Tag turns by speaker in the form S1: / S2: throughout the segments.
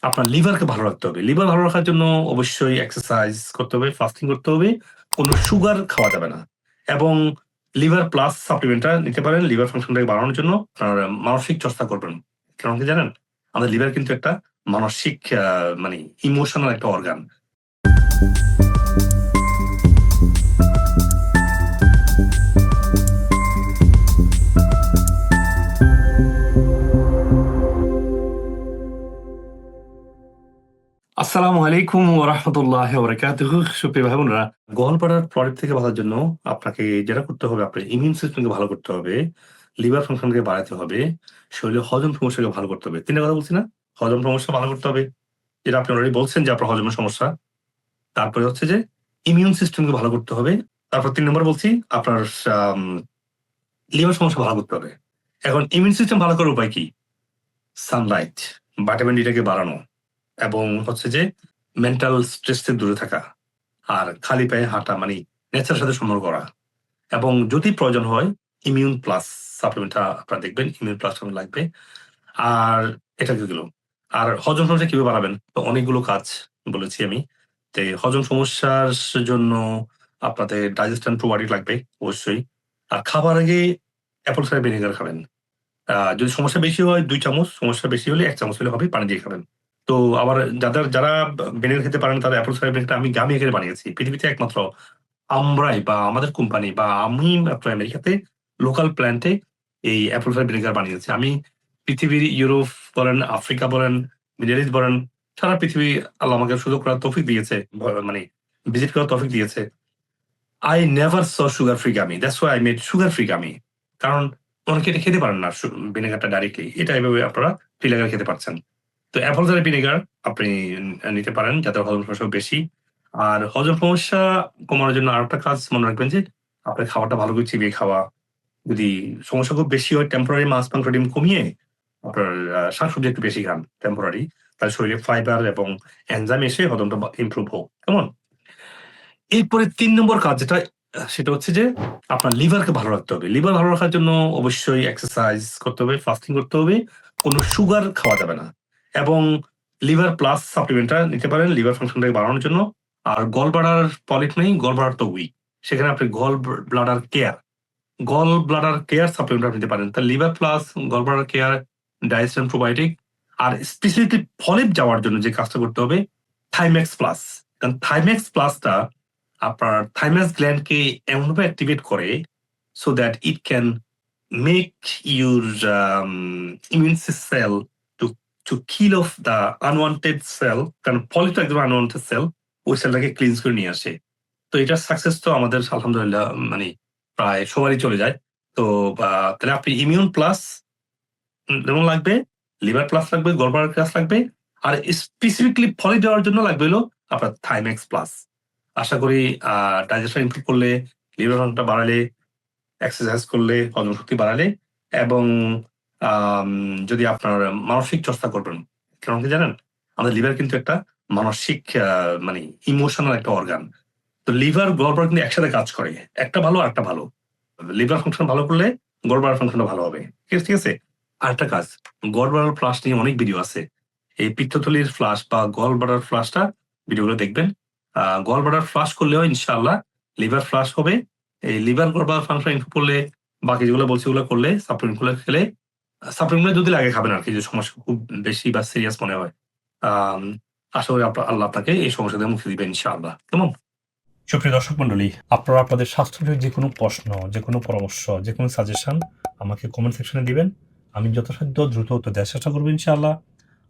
S1: আপনার লিভারকে ভালো রাখতে হবে। লিভার ভালো রাখার জন্য অবশ্যই এক্সারসাইজ করতে হবে, ফাস্টিং করতে হবে। কোনো সুগার খাওয়া যাবে না। এবং লিভার প্লাস সাপ্লিমেন্টটা নিতে পারেন লিভার ফাংশনটাকে বাড়ানোর জন্য। আপনার মানসিক চর্চা করবেন। কারণ কি জানেন? আমাদের লিভার কিন্তু একটা মানসিক মানে ইমোশনাল একটা অর্গান। আসসালামু আলাইকুম ওয়া রাহমাতুল্লাহি ওয়া বারাকাতুহু। সুপ্রিয় ভাই বোনেরা, গলব্লাডার প্রবলেম থেকে বাঁচার জন্য আপনাকে যেটা করতে হবে, আপনার ইমিউন সিস্টেমকে ভালো করতে হবে, লিভার ফাংশনকে বাড়াতে হবে, শরীরে হজম সমস্যাকে ভালো করতে হবে। ৩ টা কথা বলছি না? হজম সমস্যা ভালো করতে হবে। যেটা আপনি অলরেডি বলছেন যে আপনার হজমের সমস্যা। তারপরে হচ্ছে যে ইমিউন সিস্টেমকে ভালো করতে হবে। তারপর ৩ নম্বর বলছি আপনার আম লিভার সমস্যা ভালো করতে হবে। এখন ইমিউন সিস্টেম ভালো করার উপায় কি? সানলাইট, ভিটামিন ডি টাকে বাড়ানো এবং হচ্ছে যে মেন্টাল স্ট্রেস থেকে দূরে থাকা। আর খালি পায়ে হাঁটা মানে নেচারের সাথে সম্পর্ক করা। এবং যদি প্রয়োজন হয় ইমিউন প্লাস সাপ্লিমেন্টটা আপনারা দেখবেন, ইমিউন প্লাস লাগবে। আর এটা কি গেল। আর হজম সমস্যা কিভাবে বাড়াবেন? তো অনেকগুলো কাজ বলেছি আমি। যে হজম সমস্যার জন্য আপনাদের ডাইজেস্টন প্রোবায়োটিক লাগবে অবশ্যই। আর খাবার আগে অ্যাপল সাইডার ভিনেগার খাবেন। যদি সমস্যা বেশি হয় ২ চামচ, সমস্যা বেশি হলে ১ চামচ হলে হবে, পানি দিয়ে খাবেন। তো আবার যারা ভিনেগার খেতে পারেন না তারা অ্যাপল সাইডার ভিনেগারটা আমি গ্রামে এখানে বানিয়েছি। পৃথিবীতে একমাত্র আমরাই বা আমাদের কোম্পানি বা আমি আপনার আমেরিকাতে লোকাল প্ল্যান্টে এই অ্যাপল সাইডার ভিনেগার বানিয়েছি। আমি পৃথিবীর ইউরোপ বলেন, আফ্রিকা বলেন, মিডল ইস্ট বলেন, সারা পৃথিবী আল্লাহ আমাকে সুযোগ করার তৌফিক দিয়েছে। মানে ভিজিট করার তৌফিক দিয়েছে। I never saw sugar free gummy. That's why I made sugar free gummy. কারণ অনেকে এটা খেতে পারেন না ভিনেগারটা ডাইরেক্টলি। এটা এভাবে আপনারা ভিনেগার খেতে পারছেন। তো অ্যাপল সাইডার ভিনেগার আপনি নিতে পারেন যাদের হজম সমস্যা বেশি। আর হজম সমস্যা কমানোর জন্য আরেকটা কাজ মনে রাখবেন যে আপনার খাবারটা ভালো করে চিবিয়ে খাওয়া। যদি সমস্যা খুব বেশি হয় টেম্পোরারি মাছ, মাংস, ডিম কমিয়ে আপনার শাকসবজি একটু বেশি খান টেম্পোরারি। তাহলে শরীরে ফাইবার এবং এনজাইম এসে হজমটা ইমপ্রুভ হোক। কেমন? এরপরে ৩ নম্বর কাজ যেটা সেটা হচ্ছে যে আপনার লিভারকে ভালো রাখতে হবে। লিভার ভালো রাখার জন্য অবশ্যই এক্সারসাইজ করতে হবে, ফাস্টিং করতে হবে। কোনো সুগার খাওয়া যাবে না। এবং লিভার প্লাস সাপ্লিমেন্টটা নিতে পারেন লিভার ফাংশনটাকে বাড়ানোর জন্য। আর গল ব্লাডার পলিপ নেই, গল ব্লাডার তো উইক। সেখানে আপনি গল ব্লাডার কেয়ার সাপ্লিমেন্ট আপনি নিতে পারেন। তা liver plus gall bladder care, ডাইজেস্টন প্রোবায়োটিক। আর স্পেশালি ফলিপ যাওয়ার জন্য যে কাজটা করতে হবে থাইম্যাক্স প্লাস। কারণ থাইম্যাক্স প্লাসটা আপনার থাইমাস গ্ল্যান্ডকে এমনভাবে অ্যাক্টিভেট করে so that it can make your immune cell to to kill off the unwanted cell. কারণ পলিটা একদম আনওয়ান্টেড সেল, ওই সেলটাকে ক্লিনস করে নিয়ে আসে। তো এটার সাকসেস তো আমাদের আলহামদুলিল্লাহ মানে প্রায় সবারই চলে যায়। তো তাহলে আপনি ইমিউন প্লাস যেমন লাগবে, লিভার প্লাস লাগবে, গলব্লাডার প্লাস লাগবে। আর স্পেসিফিকলি ফলে দেওয়ার জন্য লাগবে হলো আপনার থাইম্যাক্স প্লাস। আশা করি ডাইজেশন ইমপ্রুভ করলে, লিভার ফাংশনটা বাড়ালে, এক্সারসাইজ করলে, হজম শক্তি বাড়ালে এবং আম যদি আপনার মানসিক চর্চা করবেন। কারণ কি জানেন? আমাদের লিভার কিন্তু একটা মানসিক মানে ইমোশনাল একটা অর্গান। তো লিভার, গলব্লাডার কিন্তু একসাথে কাজ করে। একটা ভালো আরেকটা ভালো। লিভার ফাংশন ভালো করলে গলব্লাডার ফাংশনটা ভালো হবে। ঠিক আছে? আরেকটা কাজ, গলব্লাডার ফ্লাশ নিয়ে অনেক ভিডিও আছে। এই পিত্তথলির ফ্লাশ বা গলব্লাডার ফ্লাশটা ভিডিওগুলো দেখবেন। গলব্লাডার ফ্লাশ করলেও ইনশাআল্লাহ লিভার ফ্লাশ হবে। এই লিভার গলব্লাডার ফাংশন ইমপ্রুভ করলে বাকি যেগুলো বলছি ওগুলো করলে সাপ্লিমেন্ট গুলো খেলে সাপ্লিমেন্ট যদি লাগে খাবেন আরকি যদি সমস্যা খুব বেশি বা সিরিয়াস মনে হয়। আম আশা করি আল্লাহ আপনাকে এই সমস্যা থেকে মুক্তি দিবেন ইনশাআল্লাহ। কেমন? সুপ্রিয় দর্শক মন্ডলী, আপনারা আপনাদের স্বাস্থ্য নিয়ে যে কোনো প্রশ্ন, যে কোনো পরামর্শ, যে কোনো সাজেশন আমাকে কমেন্ট সেকশনে দিবেন। আমি যথাসাধ্য দ্রুত উত্তর দেওয়ার চেষ্টা করবো ইনশাআল্লাহ।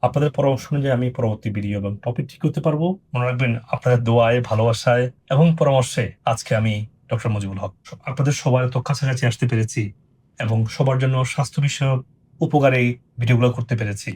S1: আপনাদের পরামর্শ অনুযায়ী আমি পরবর্তী ভিডিও এবং টপিক ঠিক করতে পারবো। মনে রাখবেন আপনাদের দোয়ায়, ভালোবাসায় এবং পরামর্শে আজকে আমি ডক্টর মুজিবুল হক আপনাদের সবার এত কাছাকাছি আসতে পেরেছি এবং সবার জন্য স্বাস্থ্য বিষয়ক উপকারী ভিডিওগুলো করতে পেরেছি।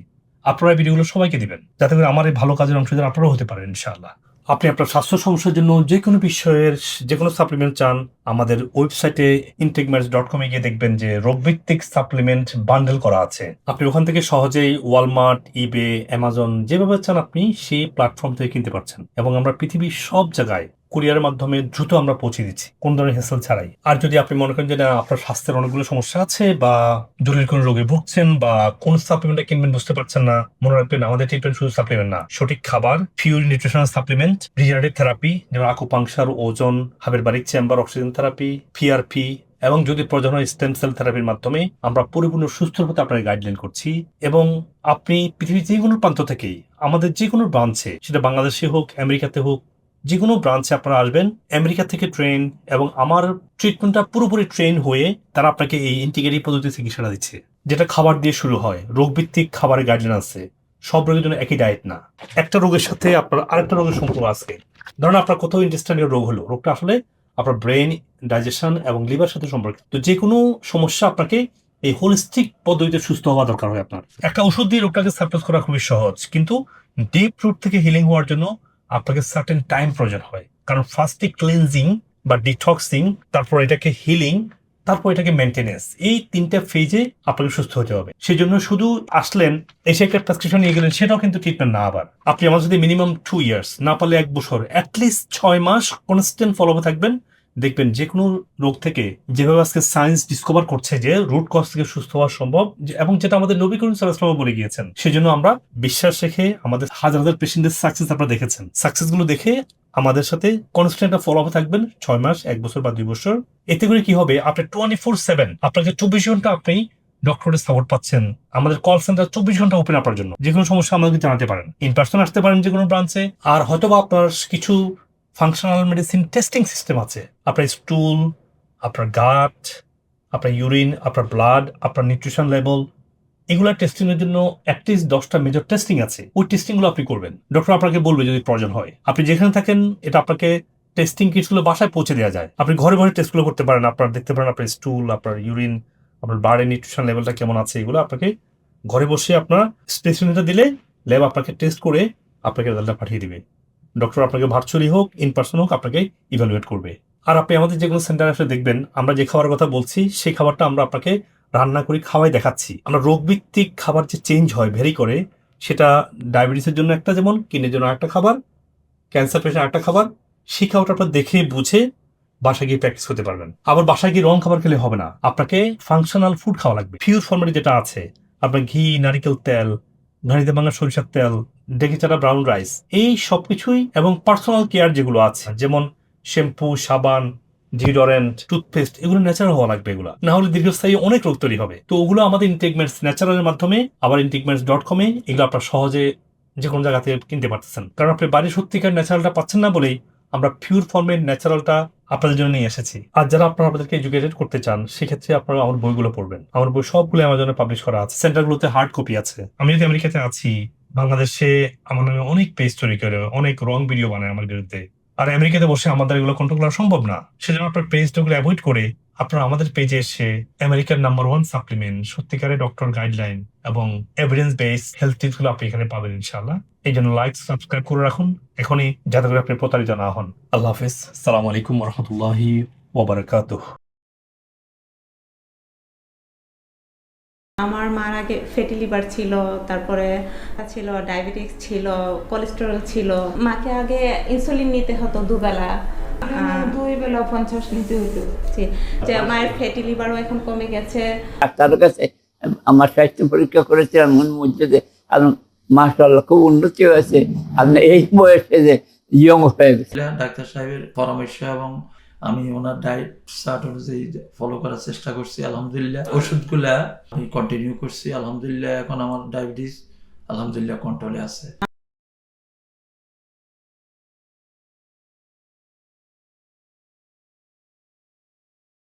S1: আপনারা এই ভিডিওগুলো সবাইকে দিবেন যাতে করে আমার এই ভালো কাজের অংশীদার আপনারাও হতে পারেন ইনশাআল্লাহ। আপনি আপনার স্বাস্থ্য সমস্যার জন্য যে কোনো বিষয়ের যে কোনো সাপ্লিমেন্ট চান, আমাদের ওয়েবসাইটে intakeMeds.com এ গিয়ে দেখবেন যে রোগভিত্তিক সাপ্লিমেন্ট বান্ডেল করা আছে। আপনি ওখান থেকে সহজেই ওয়ালমার্ট, ইবে, অ্যামাজন যেভাবে চান আপনি সেই প্ল্যাটফর্ম থেকে কিনতে পারছেন। এবং আমরা পৃথিবীর সব জায়গায়
S2: কুরিয়ারের মাধ্যমে দ্রুত আমরা পৌঁছে দিচ্ছি, কোন ধরনের হেসেল ছাড়াই। আর যদি আপনি মনে করেন যে না, আপনার স্বাস্থ্যের অনেকগুলো সমস্যা আছে বা জটিল কোনো রোগে ভুগছেন বা কোন সাপ্লিমেন্টটা কিনবেন বুঝতে পারছেন না, মনে রাখবেন আমাদের ট্রিটমেন্ট শুধু সাপ্লিমেন্ট না, সঠিক খাবার, pure nutritional supplement, regenerative therapy যেমন আকুপাংশার, ওজন, hyperbaric chamber, oxygen therapy, PRP, এবং যদি প্রয়োজন হয় স্টেম সেল থেরাপির মাধ্যমে আমরা পরিপূর্ণ সুস্থ হতে আপনাকে গাইডলাইন করছি। এবং আপনি পৃথিবীর যে কোনো প্রান্ত থেকেই আমাদের যে কোনো ব্রাঞ্চে, সেটা বাংলাদেশে হোক, আমেরিকাতে হোক, যে কোনো ব্রাঞ্চে আপনারা আসবেন, আমেরিকা থেকে ট্রেন এবং আমার ট্রিটমেন্টটা পুরোপুরি ট্রেন হয়ে তারা আপনাকে এই ইন্টিগ্রেটিভ পদ্ধতি চিকিৎসাটা দিচ্ছে, যেটা খাবার দিয়ে শুরু হয়। রোগভিত্তিক খাবারের গাইডলাইন আছে, সব রোগের জন্য একই ডায়েট না, একটা রোগের সাথে আপনার আরেকটা রোগের সম্পর্ক আছে। ধরুন আপনার কোথাও ইন্টেস্টাইনাল রোগ হলো, রোগটা আসলে আপনার ব্রেন, ডাইজেশন এবং লিভার সাথে সম্পর্কিত। তো যে কোনো সমস্যা আপনাকে এই হোলিস্টিক পদ্ধতিতে সুস্থ হওয়া দরকার হয়। আপনার একটা ওষুধ দিয়ে রোগটাকে সাপ্রেস করা খুবই সহজ, কিন্তু ডিপ রুট থেকে হিলিং হওয়ার জন্য আপনাকে সার্টেন টাইম প্রয়োজন হয়। কারণ ফার্স্টে ক্লিনজিং বা ডিটক্সিং, তারপর এটাকে হিলিং, তারপর এটাকে মেনটেনেন্স, এই তিনটা ফেজে আপনাকে সুস্থ হতে হবে। সেই জন্য শুধু আসলেন, এসে একটা প্রেসক্রিপশন নিয়ে গেলেন, সেটাও কিন্তু ট্রিটমেন্ট না। আবার আপনি আমার যদি মিনিমাম 2 years, না পারলে 1 বছর, অ্যাটলিস্ট 6 মাস কনস্ট্যান্ট ফলো থাকবেন, দেখবেন যে কোনো রোগ থেকে, যেভাবে আজকে সায়েন্স ডিসকভার করছে যে রুট কজ থেকে সুস্থ হওয়া সম্ভব, এবং যেটা আমাদের নবী করিম সাল্লাল্লাহু আলাইহি ওয়াসাল্লাম বলে গিয়েছেন। সেজন্য আমরা বিশ্বাস রেখে আমাদের হাজার হাজার পেশেন্টের সাকসেস আপনারা দেখেছেন, সাকসেস গুলো দেখে আমাদের সাথে কনস্ট্যান্ট ফলো আপ থাকবেন 6 মাস, 1 বছর বা 2 বছর। এতে করে কি হবে, আপনি 24/7, আপনাকে 24 ঘন্টা আপনি ডক্টরের সাপোর্ট পাচ্ছেন। আমাদের কল সেন্টার 24 ঘন্টা ওপেন আপনার জন্য। যে কোনো সমস্যা আমাদেরকে জানাতে পারেন, ইন পার্সন আসতে পারেন যে কোনো ব্রাঞ্চে। আর হয়তোবা আপনার কিছু ফাংশনাল মেডিসিন টেস্টিং সিস্টেম আছে, আপনার স্টুল, আপনার গাট, আপনার ইউরিন, আপনার ব্লাড, আপনার নিউট্রিশন লেভেল, এগুলা টেস্টিং এর জন্য অ্যাটলিস্ট 10টা মেজর টেস্টিং আছে। ওই টেস্টিং গুলো আপনি করবেন, ডক্টর আপনাকে বলবে যদি প্রয়োজন হয়। আপনি যেখানে থাকেন, এটা আপনাকে টেস্টিং কিটস গুলো বাসায় পৌঁছে দেওয়া যায়। আপনি ঘরে ঘরে টেস্ট গুলো করতে পারেন, আপনার দেখতে পারেন আপনার স্টুল, আপনার ইউরিন, আপনার ব্লাডের নিউট্রিশন লেভেলটা কেমন আছে। এগুলো আপনাকে ঘরে বসে আপনার স্পেসিমেনটা দিলে ল্যাব আপনাকে টেস্ট করে আপনাকে রেজাল্টটা পাঠিয়ে দিবে। ডক্টর আপনাকে ভার্চুয়ালি হোক, ইন পার্সন হোক, আপনাকে ইভ্যালুয়েট করবে। আর আপনি আমাদের যে কোনো সেন্টারে এসে দেখবেন, আমরা যে খাবারের কথা বলছি সেই খাবারটা আমরা আপনাকে রান্না করে খাওয়াই দেখাচ্ছি। আমরা রোগভিত্তিক খাবার যে চেঞ্জ হয়, ভেরি করে, সেটা ডায়াবেটিসের জন্য একটা, যেমন কিডনির জন্য একটা খাবার, ক্যান্সার পেশেন্ট একটা খাবার, সেই খাবারটা আপনার দেখে বুঝে বাসায় গিয়ে প্র্যাকটিস করতে পারবেন। আবার বাসায় গিয়ে রং খাবার খেলে হবে না, আপনাকে ফাংশনাল ফুড খাওয়া লাগবে। পিওর ফর্মেটে যেটা আছে, আপনার ঘি, নারিকেল তেল, ঘানিতে ভাঙা সরিষার তেল, ডেকে চাটা ব্রাউন রাইস, এই সবকিছুই, এবং পার্সোনাল কেয়ার যেগুলো আছে, যেমন শ্যাম্পু, সাবান, ডিওডোরেন্ট, টুথপেস্ট, এগুলো ন্যাচারাল হওয়া লাগবে। এগুলো না হলে দীর্ঘস্থায়ী অনেক রোগ তৈরি হবে। তো ওগুলো আমাদের ইন্টিগমেন্টস ন্যাচারালের মাধ্যমে, আবার ইন্টিগমেন্টস.com এ এগুলো আপনার সহজে যে কোনো জায়গা থেকে কিনতে পারতেছেন। কারণ আপনি বাড়ির সত্যিকার ন্যাচারালটা পাচ্ছেন না বলেই আমরা পিওর ফর্মের ন্যাচারালটা আপনাদের জন্য নিয়ে এসেছি। আর যারা আপনারা আমাদেরকে এডুকেটেড করতে চান, সেক্ষেত্রে আপনারা আমার বইগুলো পড়বেন। আমার বই সবগুলো অ্যামাজনে পাবলিশ করা আছে, সেন্টারগুলোতে হার্ড কপি আছে। আমি যদি আমেরিকাতে আছি, বাংলাদেশে আমার নামে অনেক পেজ তৈরি করে অনেক রং ভিডিও বানায় আমার বিরুদ্ধে, আর আমেরিকাতে বসে আমাদের এগুলো কন্ট্রোল করা সম্ভব না। সেজন্য আপনার পেজগুলো অ্যাভয়েড করে আপনারা আমাদের পেজে এসে আমেরিকার নাম্বার 1 সাপ্লিমেন্ট, সত্যিকারের ডক্টর গাইডলাইন এবং এভিডেন্স বেস হেলথ টিপস গুলো আপনি এখানে পাবেন ইনশাআল্লাহ। এই জন্য লাইক, সাবস্ক্রাইব করে রাখুন এখনই, যাতে করে আপনি প্রতারিত না হন। আল্লাহ হাফেজ। আসসালামু আলাইকুম ওয়া রাহমাতুল্লাহি ওয়া বারাকাতুহু।
S3: আমার মার আগে ফ্যাটি লিভার ছিল, তারপরে ছিল ডায়াবেটিস ছিল, কোলেস্টেরল ছিল। মাকে আগে ইনসুলিন নিতে হতো দুবেলা,
S4: 2 বেলা 50 নিতে হতো।
S3: যে মায়ের ফ্যাটি লিভারও এখন কমে গেছে।
S5: ডাক্তারের কাছে আমার স্বাস্থ্য পরীক্ষা করেছিলাম মধ্যে, মাশাআল্লাহ খুব উন্নতি হয়েছে। আপনি এই বয়সে যে ইয়ং হয়ে গেছে।
S6: ডাক্তার সাহেবের পরামর্শ এবং আমি ওনার ডায়েট চার্ট অনুযায়ী ফলো করার চেষ্টা করছি। আলহামদুলিল্লাহ ওষুধগুলা আমি কন্টিনিউ করছি। আলহামদুলিল্লাহ এখন আমার ডায়াবেটিস আলহামদুলিল্লাহ কন্ট্রোলে আছে।